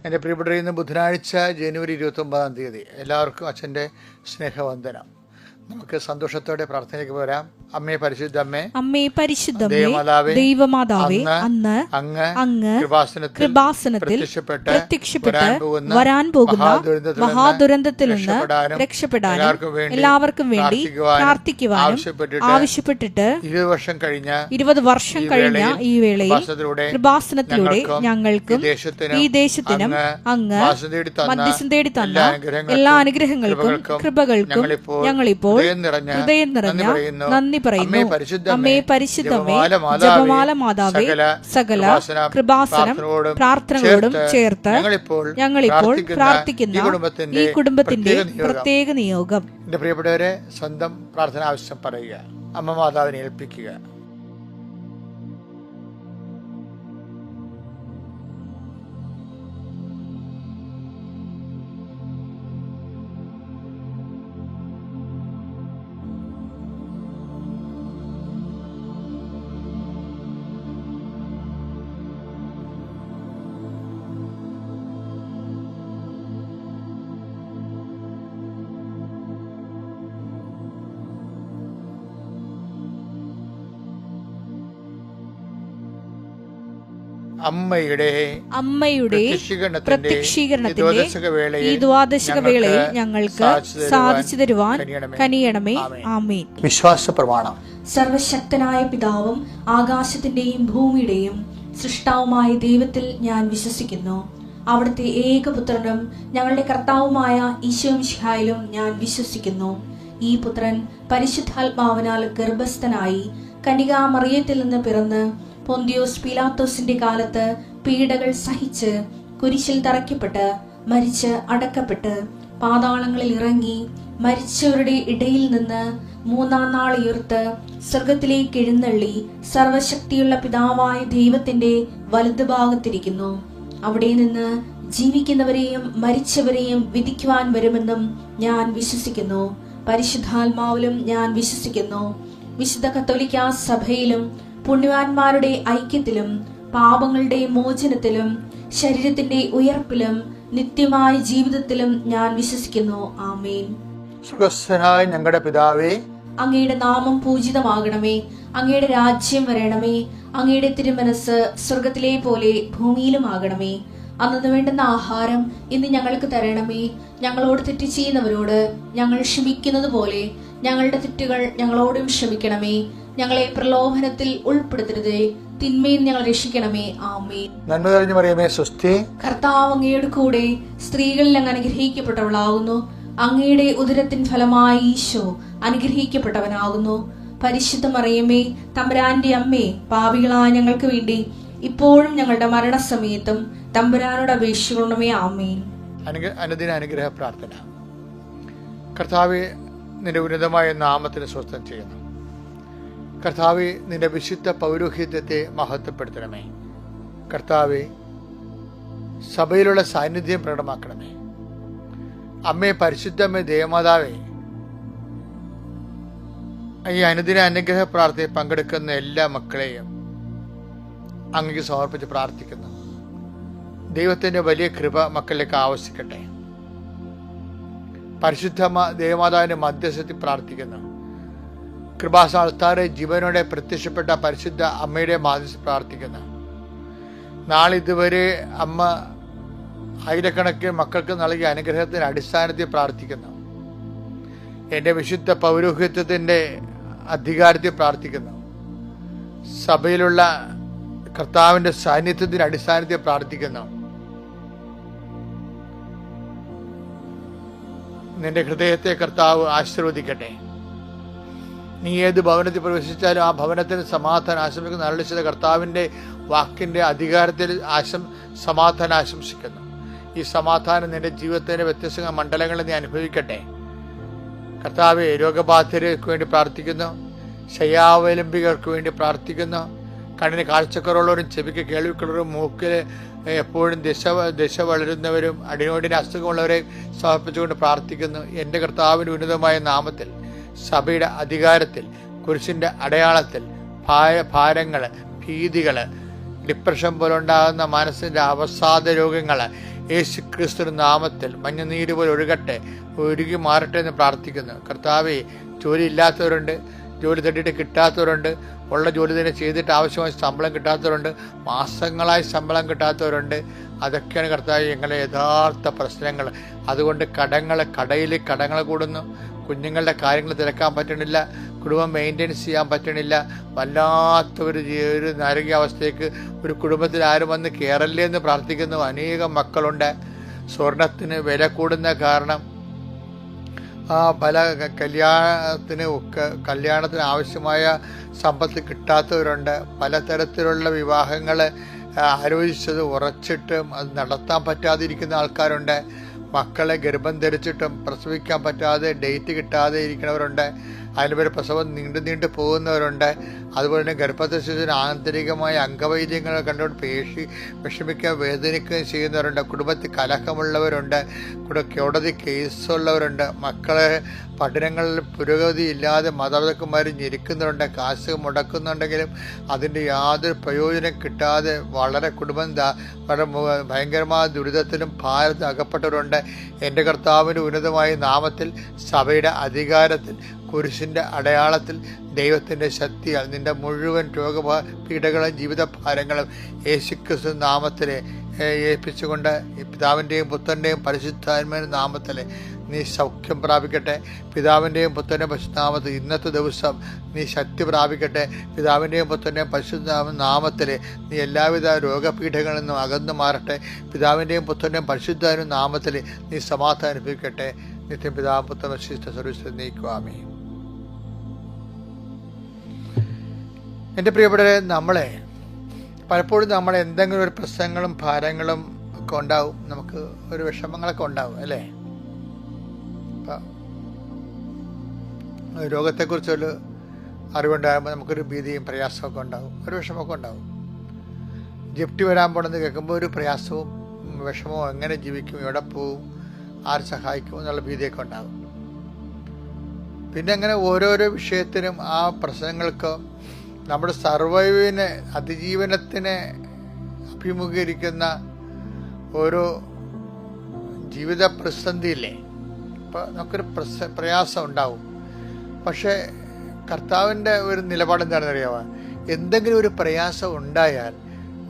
എൻ്റെ പ്രിയപ്പെട്ട ഇന്ന് ബുധനാഴ്ച ജനുവരി 29 എല്ലാവർക്കും അച്ഛൻ്റെ സ്നേഹവന്ദനം. നമുക്ക് സന്തോഷത്തോടെ പ്രാർത്ഥനയ്ക്ക് പോരാം. അമ്മേ പരിശുദ്ധമ്മേ, അമ്മേ പരിശുദ്ധമ്മേ, ദൈവമാതാവേ, ദൈവമാതാവേ, അന്ന് അങ്ങ് കൃപാസനത്തിൽ പ്രത്യക്ഷപ്പെട്ട് വരാൻ പോകുന്ന മഹാദുരന്തത്തിൽ നിന്ന് രക്ഷപ്പെടാനും എല്ലാവർക്കും വേണ്ടി പ്രാർത്ഥിക്കുവാനും ആവശ്യപ്പെട്ടിട്ട് 20 വർഷം കഴിഞ്ഞ ഈ വേളയിൽ കൃപാസനത്തിലൂടെ ഞങ്ങൾക്കും ഈ ദേശത്തിനും അങ്ങ് മധ്യസ്ഥം തേടി തന്ന എല്ലാ അനുഗ്രഹങ്ങൾക്കും കൃപകൾക്കും ഞങ്ങളിപ്പോൾ ഹൃദയം നിറഞ്ഞ നന്ദി പറയുന്നു. അമ്മേ പരിശുദ്ധമേ, ജപമാല മാതാവേ, സകല കൃപാസനം പ്രാർത്ഥനകളോടും ചേർത്ത് ഞങ്ങളിപ്പോൾ പ്രാർത്ഥിക്കുന്ന ഈ കുടുംബത്തിന്റെ പ്രത്യേക നിയോഗം. എന്റെ പ്രിയപ്പെട്ടവരെ, സ്വന്തം പ്രാർത്ഥന ആവശ്യം പറയുക, അമ്മ മാതാവിനെ ഏൽപ്പിക്കുക. അമ്മയുടെ പ്രത്യക്ഷീകരണത്തിന്റെ ഈ ദ്വാദശക വേളയിൽ ഞങ്ങൾക്ക് സാധിച്ചു തരുവാൻ കനിയണമേ. ആമേൻ. വിശ്വാസ പ്രമാണം. സർവശക്തനായ പിതാവും ആകാശത്തിന്റെയും ഭൂമിയുടെയും സൃഷ്ടാവുമായ ദൈവത്തിൽ ഞാൻ വിശ്വസിക്കുന്നു. അവിടുത്തെ ഏകപുത്രനും ഞങ്ങളുടെ കർത്താവുമായ ഈശോ മിശിഹായിലും ഞാൻ വിശ്വസിക്കുന്നു. ഈ പുത്രൻ പരിശുദ്ധാത്മാവിനാൽ ഗർഭസ്ഥനായി കന്യകാമറിയത്തിൽ നിന്ന് പിറന്ന് പൊന്തിയോസ് പീലാത്തോസിന്റെ കാലത്ത് പീഡകൾ സഹിച്ച് കുരിശിൽ തറയ്ക്കപ്പെട്ട് മരിച്ച് അടക്കപ്പെട്ട് പാതാളങ്ങളിൽ ഇറങ്ങി മരിച്ചവരുടെ ഇടയിൽ നിന്ന് 3-ാം നാൾ ഉയർത്ത് സ്വർഗത്തിലേക്ക് എഴുന്നള്ളി സർവശക്തിയുള്ള പിതാവായ ദൈവത്തിന്റെ വലതുഭാഗത്തിരിക്കുന്നു. അവിടെ നിന്ന് ജീവിക്കുന്നവരെയും മരിച്ചവരെയും വിധിക്കുവാൻ വരുമെന്നും ഞാൻ വിശ്വസിക്കുന്നു. പരിശുദ്ധാത്മാവിലും ഞാൻ വിശ്വസിക്കുന്നു. വിശുദ്ധ കത്തോലിക്കാ സഭയിലും പുണ്യവാന്മാരുടെ ഐക്യത്തിലും പാപങ്ങളുടെ മോചനത്തിലും ശരീരത്തിന്റെ ഉയർപ്പിലും നിത്യമായ ജീവിതത്തിലും ഞാൻ വിശ്വസിക്കുന്നു. ആമേൻ. സ്വർഗ്ഗസ്ഥനായ ഞങ്ങളുടെ പിതാവേ, അങ്ങയുടെ നാമം പൂജിതമാകണമേ. അങ്ങയുടെ രാജ്യം വരണമേ. അങ്ങയുടെ തിരുമനസ് സ്വർഗത്തിലെ പോലെ ഭൂമിയിലും ആകണമേ. അന്നു വേണ്ടുന്ന ആഹാരം ഇന്ന് ഞങ്ങൾക്ക് തരണമേ. ഞങ്ങളോട് തെറ്റ് ചെയ്യുന്നവരോട് ഞങ്ങൾ ക്ഷമിക്കുന്നത് പോലെ ഞങ്ങളുടെ തെറ്റുകൾ ഞങ്ങളോടും ക്ഷമിക്കണമേ. ഞങ്ങളെ പ്രലോഭനത്തിൽ ഉൾപ്പെടുത്തരുതേ, തിന്മയിൽ ഞങ്ങൾ രക്ഷിക്കണമേ. ആമേൻ. നന്മ നിറഞ്ഞ മറിയമേ, സ്വസ്തി. കർത്താവ് അങ്ങയുടെ കൂടെ സ്ത്രീകളിൽ അങ്ങ് അനുഗ്രഹിക്കപ്പെട്ടവളാകുന്നു. അങ്ങയുടെ ഉദരത്തിൻ ഫലമായി ഈശോ അനുഗ്രഹിക്കപ്പെട്ടവനാകുന്നു. പരിശുദ്ധ മറിയമേ, തമ്പുരാന്റെ അമ്മേ, പാപികളായ ഞങ്ങൾക്ക് വേണ്ടി ഇപ്പോഴും ഞങ്ങളുടെ മരണസമയത്തും തമ്പുരാനോട് അപേക്ഷിക്കണമേ. ആമേൻ. അനുദിന അനുഗ്രഹ പ്രാർത്ഥന. കർത്താവേ, നിന്റെ ഉന്നതമായ നാമത്തിന് സ്വസ്ഥം ചെയ്യുന്നു. കർത്താവേ, നിന്റെ വിശുദ്ധ പൗരോഹിത്യത്തെ മഹത്വപ്പെടുത്തണമേ. കർത്താവേ, സഭയിലുള്ള സാന്നിധ്യം പ്രകടമാക്കണമേ. അമ്മേ പരിശുദ്ധമ്മേ, ദേവമാതാവേ, ഈ അനുദിന അനുഗ്രഹ പ്രാർത്ഥനയിൽ പങ്കെടുക്കുന്ന എല്ലാ മക്കളെയും അങ്ങേക്ക് സമർപ്പിച്ച് പ്രാർത്ഥിക്കുന്നു. ദൈവത്തിന്റെ വലിയ കൃപ മക്കളിലേക്ക് ആവശ്യിക്കട്ടെ. പരിശുദ്ധ ദേവമാതാവിന്റെ മധ്യസ്ഥത്തിൽ പ്രാർത്ഥിക്കുന്നു. കൃപാസ്ഥാനത്താറെ ജീവനോടെ പ്രത്യക്ഷപ്പെട്ട പരിശുദ്ധ അമ്മയുടെ മാധ്യസ്ഥ പ്രാർത്ഥിക്കുന്നു. നാളിതുവരെ അമ്മ ആയിരക്കണക്കിന് മക്കൾക്ക് നൽകിയ അനുഗ്രഹത്തിന്റെ അടിസ്ഥാനത്തിൽ പ്രാർത്ഥിക്കുന്നു. എൻ്റെ വിശുദ്ധ പൗരോഹിത്യത്തിൻ്റെ അധികാരത്തിൽ പ്രാർത്ഥിക്കുന്നു. സഭയിലുള്ള കർത്താവിൻ്റെ സാന്നിധ്യത്തിന്റെ അടിസ്ഥാനത്തിൽ പ്രാർത്ഥിക്കുന്നു. നിന്റെ ഹൃദയത്തെ കർത്താവ് ആശീർവദിക്കട്ടെ. നീ ഏത് ഭവനത്തിൽ പ്രവേശിച്ചാലും ആ ഭവനത്തിന് സമാധാനം ആശംസിക്കുന്ന അരുളിച്ചെയ്ത കർത്താവിൻ്റെ വാക്കിൻ്റെ അധികാരത്തിൽ സമാധാനം ആശംസിക്കുന്നു. ഈ സമാധാനം നിന്റെ ജീവിതത്തിൻ്റെ വ്യത്യസ്ത മണ്ഡലങ്ങളിൽ നീ അനുഭവിക്കട്ടെ. കർത്താവെ, രോഗബാധിതർക്ക് വേണ്ടി പ്രാർത്ഥിക്കുന്നു. ശയ്യാവലംബികർക്ക് വേണ്ടി പ്രാർത്ഥിക്കുന്നു. കണ്ണിന് കാഴ്ചക്കുറവുള്ളവരും ചെവിക്ക് കേൾവിക്കുള്ളവരും മൂക്കിൽ എപ്പോഴും ദിശ വളരുന്നവരും അടിനോടിന് അസുഖമുള്ളവരെ സമർപ്പിച്ചുകൊണ്ട് പ്രാർത്ഥിക്കുന്നു. എൻ്റെ കർത്താവിൻ്റെ ഉന്നതമായ നാമത്തിൽ സഭയുടെ അധികാരത്തിൽ കുരിശിൻ്റെ അടയാളത്തിൽ ഭാരങ്ങൾ, ഭീതികൾ, ഡിപ്രഷൻ പോലുണ്ടാകുന്ന മനസ്സിൻ്റെ അവസാദ രോഗങ്ങൾ യേശു ക്രിസ്തു നാമത്തിൽ മഞ്ഞുനീര് പോലെ ഒഴുകട്ടെ, ഒഴുകി മാറട്ടെ എന്ന് പ്രാർത്ഥിക്കുന്നു. കർത്താവേ, ജോലി ഇല്ലാത്തവരുണ്ട്, ജോലി തട്ടിയിട്ട് കിട്ടാത്തവരുണ്ട്, ഉള്ള ജോലി തന്നെ ചെയ്തിട്ട് ആവശ്യമായ ശമ്പളം കിട്ടാത്തവരുണ്ട്, മാസങ്ങളായി ശമ്പളം കിട്ടാത്തവരുണ്ട്. അതൊക്കെയാണ് കർത്താവ് ഞങ്ങളുടെ യഥാർത്ഥ പ്രശ്നങ്ങൾ. അതുകൊണ്ട് കടയിൽ കടങ്ങൾ കൂടുന്നു, കുഞ്ഞുങ്ങളുടെ കാര്യങ്ങൾ തിരക്കാൻ പറ്റണില്ല, കുടുംബം മെയിൻറ്റെയിൻസ് ചെയ്യാൻ പറ്റണില്ല. വല്ലാത്തൊരു നാരകീയാവസ്ഥയ്ക്ക് ഒരു കുടുംബത്തിൽ ആരും വന്ന് കയറല്ലേ എന്ന് പ്രാർത്ഥിക്കുന്നു. അനേകം മക്കളുണ്ട്. സ്വർണത്തിന് വില കൂടുന്ന കാരണം പല കല്യാണത്തിന് ആവശ്യമായ സമ്പത്ത് കിട്ടാത്തവരുണ്ട്. പലതരത്തിലുള്ള വിവാഹങ്ങൾ ആലോചിച്ചത് ഉറച്ചിട്ടും അത് നടത്താൻ പറ്റാതിരിക്കുന്ന ആൾക്കാരുണ്ട്. മക്കളെ ഗർഭം ധരിച്ചിട്ടും പ്രസവിക്കാൻ പറ്റാതെ ഡേറ്റ് കിട്ടാതെ ഇരിക്കുന്നവരുണ്ട്. അതിനുപരി പ്രസവം നീണ്ടു പോകുന്നവരുണ്ട്. അതുപോലെ തന്നെ ഗർഭസ്ഥിതിന് ആന്തരികമായ അംഗവൈദ്യങ്ങൾ കണ്ടുകൊണ്ട് വിഷമിക്കാൻ വേദനിക്കുകയും ചെയ്യുന്നവരുണ്ട്. കുടുംബത്തിൽ കലഹമുള്ളവരുണ്ട്, കോടതി കേസുള്ളവരുണ്ട്. മക്കളെ പഠനങ്ങളിൽ പുരോഗതി ഇല്ലാതെ മാതാപിതാക്കന്മാർ ഞെരുക്കുന്നവരുണ്ട്. കാശ് മുടക്കുന്നുണ്ടെങ്കിലും അതിൻ്റെ യാതൊരു പ്രയോജനം കിട്ടാതെ വളരെ കുടുംബം വളരെ ഭയങ്കരമായ ദുരിതത്തിലും ഭാരത്തിൽ അകപ്പെട്ടവരുണ്ട്. എൻ്റെ കർത്താവിൻ്റെ ഉന്നതമായ നാമത്തിൽ, സഭയുടെ അധികാരത്തിൽ, കുരിശിൻ്റെ അടയാളത്തിൽ, ദൈവത്തിൻ്റെ ശക്തിയാൽ നിൻ്റെ മുഴുവൻ രോഗപീഠകളും ജീവിതഭാരങ്ങളും യേശുക്രിസ്തു നാമത്തിൽ ഏൽപ്പിച്ചുകൊണ്ട് പിതാവിൻ്റെയും പുത്രൻ്റെയും പരിശുദ്ധാത്മാവിൻ്റെ നാമത്തിൽ നീ സൗഖ്യം പ്രാപിക്കട്ടെ. പിതാവിൻ്റെയും പുത്രൻ്റെയും പരിശുദ്ധനാമത്തിൽ ഇന്നത്തെ ദിവസം നീ ശക്തി പ്രാപിക്കട്ടെ. പിതാവിൻ്റെയും പുത്രൻ്റെയും പരിശുദ്ധ നാമത്തിൽ നീ എല്ലാവിധ രോഗപീഠങ്ങളിൽ നിന്നും അകന്നു മാറട്ടെ. പിതാവിൻ്റെയും പുത്രൻ്റെയും പരിശുദ്ധ നാമത്തിൽ നീ സമാധാനം അനുഭവിക്കട്ടെ. നിത്യം പിതാവ് പുത്ര പരിശുദ്ധ സർവീസ് നീക്കുവാമേ. എൻ്റെ പ്രിയപ്പെട്ടവരെ, പലപ്പോഴും നമ്മൾ എന്തെങ്കിലും ഒരു പ്രശ്നങ്ങളും ഭാരങ്ങളും ഒക്കെ ഉണ്ടാവും, നമുക്ക് ഒരു വിഷമങ്ങളൊക്കെ ഉണ്ടാവും അല്ലേ? രോഗത്തെക്കുറിച്ചൊരു അറിവുണ്ടാകുമ്പോൾ നമുക്കൊരു ഭീതിയും പ്രയാസമൊക്കെ ഉണ്ടാകും, ഒരു വിഷമമൊക്കെ ഉണ്ടാകും. ജപ്തി വരാൻ പോണെന്ന് കേൾക്കുമ്പോൾ ഒരു പ്രയാസവും വിഷമവും, എങ്ങനെ ജീവിക്കും, എവിടെ പോവും, ആര് സഹായിക്കും എന്നുള്ള ഭീതിയൊക്കെ ഉണ്ടാകും. പിന്നെ അങ്ങനെ ഓരോരോ വിഷയത്തിനും ആ പ്രശ്നങ്ങൾക്ക് നമ്മുടെ അതിജീവനത്തിന് അഭിമുഖീകരിക്കുന്ന ഓരോ ജീവിത പ്രതിസന്ധിയില്ലേ, അപ്പോൾ നമുക്കൊരു പ്രയാസം ഉണ്ടാവും. പക്ഷേ കർത്താവിൻ്റെ ഒരു നിലപാട് എന്താണെന്ന് അറിയാമോ? എന്തെങ്കിലും ഒരു പ്രയാസം ഉണ്ടായാൽ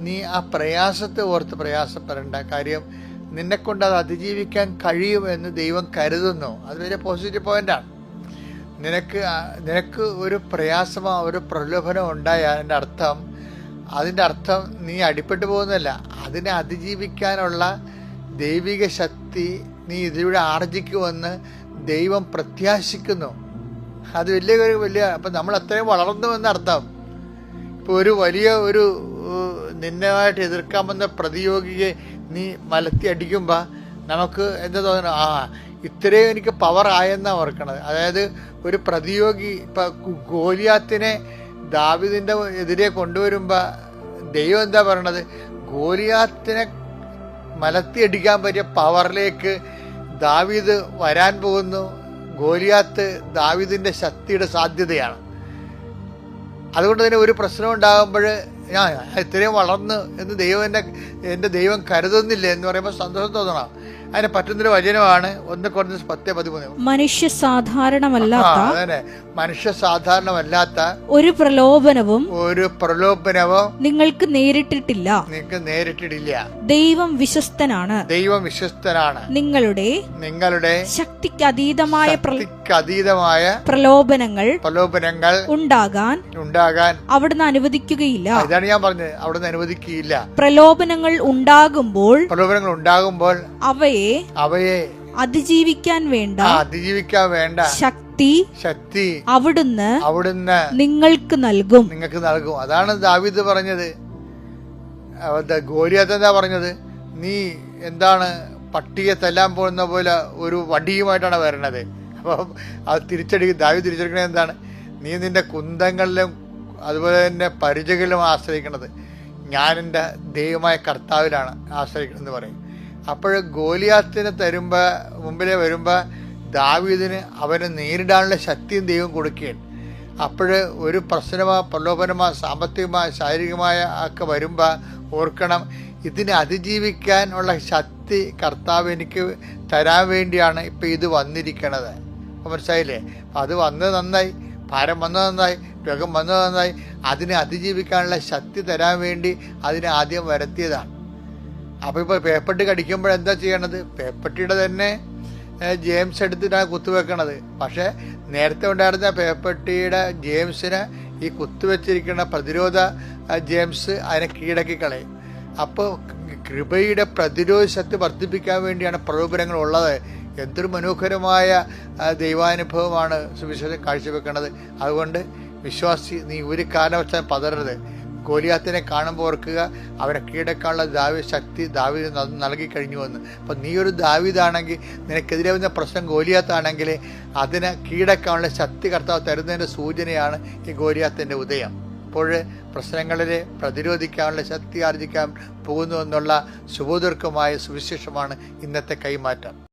നീ ആ പ്രയാസത്തെ ഓർത്ത് പ്രയാസപ്പെടേണ്ട. കാര്യം നിന്നെക്കൊണ്ട് അത് അതിജീവിക്കാൻ കഴിയുമെന്ന് ദൈവം കരുതുന്നു. അത് വലിയ പോസിറ്റീവ് പോയിൻ്റാണ്. നിനക്ക് ഒരു പ്രയാസമോ ഒരു പ്രലോഭനം ഉണ്ടായാൽ അതിൻ്റെ അർത്ഥം നീ അടിപ്പെട്ടു പോകുന്നതല്ല. അതിനെ അതിജീവിക്കാനുള്ള ദൈവിക ശക്തി നീ ഇതിലൂടെ ആർജിക്കുമെന്ന് ദൈവം പ്രത്യാശിക്കുന്നു. അത് വലിയ അപ്പം നമ്മൾ അത്രയും വളർന്നു എന്നർത്ഥം. ഇപ്പോൾ ഒരു നിന്നമായിട്ട് എതിർക്കാൻ വന്ന പ്രതിയോഗിയെ നീ മലത്തി അടിക്കുമ്പോൾ നമുക്ക് എന്താ തോന്നുന്നു, ഇത്രയും എനിക്ക് പവർ ആയെന്നാണ് ഓർക്കണത്. അതായത് ഒരു പ്രതിയോഗി ഇപ്പം ഗോലിയാത്തിനെ ദാവീദിൻ്റെ എതിരെ കൊണ്ടുവരുമ്പോൾ ദൈവം എന്താ പറയണത്? ഗോലിയാത്തിനെ മലത്തിയടിക്കാൻ പറ്റിയ പവറിലേക്ക് ദാവീദ് വരാൻ പോകുന്നു. ഗോലിയാത്ത് ദാവീദിൻ്റെ ശക്തിയുടെ സാധ്യതയാണ്. അതുകൊണ്ട് തന്നെ ഒരു പ്രശ്നം ഉണ്ടാകുമ്പോൾ ഞാൻ ഇത്രയും വളർന്ന് എന്ന് എൻ്റെ ദൈവം കരുതുന്നില്ല എന്ന് പറയുമ്പോൾ സന്തോഷം തോന്നണം. അതിന് പറ്റുന്നൊരു വചനമാണ് 1 കൊരിന്ത്യർ 10:13. മനുഷ്യ സാധാരണമല്ലാത്ത ഒരു പ്രലോഭനവും നിങ്ങൾക്ക് നേരിട്ടിട്ടില്ല. ദൈവം വിശ്വസ്തനാണ്. നിങ്ങളുടെ ശക്തിക്ക് അതീതമായ പ്രലോഭനങ്ങൾ ഉണ്ടാകാൻ അവിടുന്ന് അനുവദിക്കുകയില്ല. ഇതാണ് ഞാൻ പറഞ്ഞത്, അവിടുന്ന് അനുവദിക്കുകയില്ല. പ്രലോഭനങ്ങൾ ഉണ്ടാകുമ്പോൾ അവയെ അതിജീവിക്കാൻ വേണ്ട ശക്തി അവിടുന്ന് നിങ്ങൾക്ക് നൽകും. അതാണ് ദാവീദ് പറഞ്ഞത്. ഗോലിയാത്ത് എന്താ പറഞ്ഞത്? നീ എന്താണ് പട്ടിയെ തല്ലാൻ പോകുന്ന പോലെ ഒരു വടിയുമായിട്ടാണ് വരണത്. അപ്പം അത് ദാവീദ് തിരിച്ചടിക്കണത് എന്താണ്? നീ നിന്റെ കുന്തങ്ങളിലും അതുപോലെ തന്നെ പരിചകളിലും ആശ്രയിക്കണത്, ഞാൻ എൻ്റെ ദൈവമായ കർത്താവിലാണ് ആശ്രയിക്കണമെന്ന് പറയും. അപ്പോൾ ഗോലിയാത്തിനെ മുമ്പിലെ വരുമ്പോൾ ദാവീദിന് അവനെ നേരിടാനുള്ള ശക്തിയും ദൈവം കൊടുക്കുകയാണ്. അപ്പോൾ ഒരു പ്രശ്നമോ പ്രലോഭനമോ സാമ്പത്തികമായ ശാരീരികമായ ഒക്കെ വരുമ്പോൾ ഓർക്കണം, ഇതിനെ അതിജീവിക്കാനുള്ള ശക്തി കർത്താവ് എനിക്ക് തരാൻ വേണ്ടിയാണ് ഇപ്പം ഇത് വന്നിരിക്കണത്. അപ്പം മനസ്സിലായില്ലേ? അപ്പം അത് വന്നത് നന്നായി, ഭാരം വന്നത് നന്നായി, രോഗം വന്നത് നന്നായി. അതിനെ അതിജീവിക്കാനുള്ള ശക്തി തരാൻ വേണ്ടി അതിനെ ആദ്യം വരുത്തിയതാണ്. അപ്പോൾ ഇപ്പോൾ പേപ്പട്ടി കടിക്കുമ്പോഴെന്താ ചെയ്യണത്? പേപ്പട്ടിയുടെ തന്നെ ജെയിംസ് എടുത്തിട്ടാണ് കുത്തുവെക്കണത്. പക്ഷേ നേരത്തെ ഉണ്ടായിരുന്ന പേപ്പട്ടിയുടെ ജെയിംസിന് ഈ കുത്തുവെച്ചിരിക്കുന്ന പ്രതിരോധ ജെയിംസ് അതിനെ കീഴടക്കി കളയും. അപ്പോൾ കൃപയുടെ പ്രതിരോധ ശക്തി വർദ്ധിപ്പിക്കാൻ വേണ്ടിയാണ് പ്രലോഭനങ്ങൾ ഉള്ളത്. എന്തൊരു മനോഹരമായ ദൈവാനുഭവമാണ് സുവിശേഷം കാഴ്ചവെക്കുന്നത്. അതുകൊണ്ട് വിശ്വാസി, നീ ഒരു കാരണവശാലും പതറരുത്. ഗോലിയാത്തിനെ കാണുമ്പോൾ ഓർക്കുക, അവനെ കീഴടക്കാനുള്ള ശക്തി ദാവീദ് നൽകി കഴിഞ്ഞുവെന്ന്. അപ്പം നീ ഒരു ദാവീദാണെങ്കിൽ, നിനക്കെതിരെ വന്ന പ്രശ്നം ഗോലിയാത്താണെങ്കിൽ അതിനെ കീഴടക്കാനുള്ള ശക്തി കർത്താവ് തരുന്നതിൻ്റെ സൂചനയാണ് ഈ ഗോലിയാത്തിൻ്റെ ഉദയം. അപ്പോൾ പ്രശ്നങ്ങളിൽ പ്രതിരോധിക്കാനുള്ള ശക്തി ആർജിക്കാൻ പോകുന്നു എന്നുള്ള സുബോധർക്കമായ സുവിശേഷമാണ് ഇന്നത്തെ കൈമാറ്റം.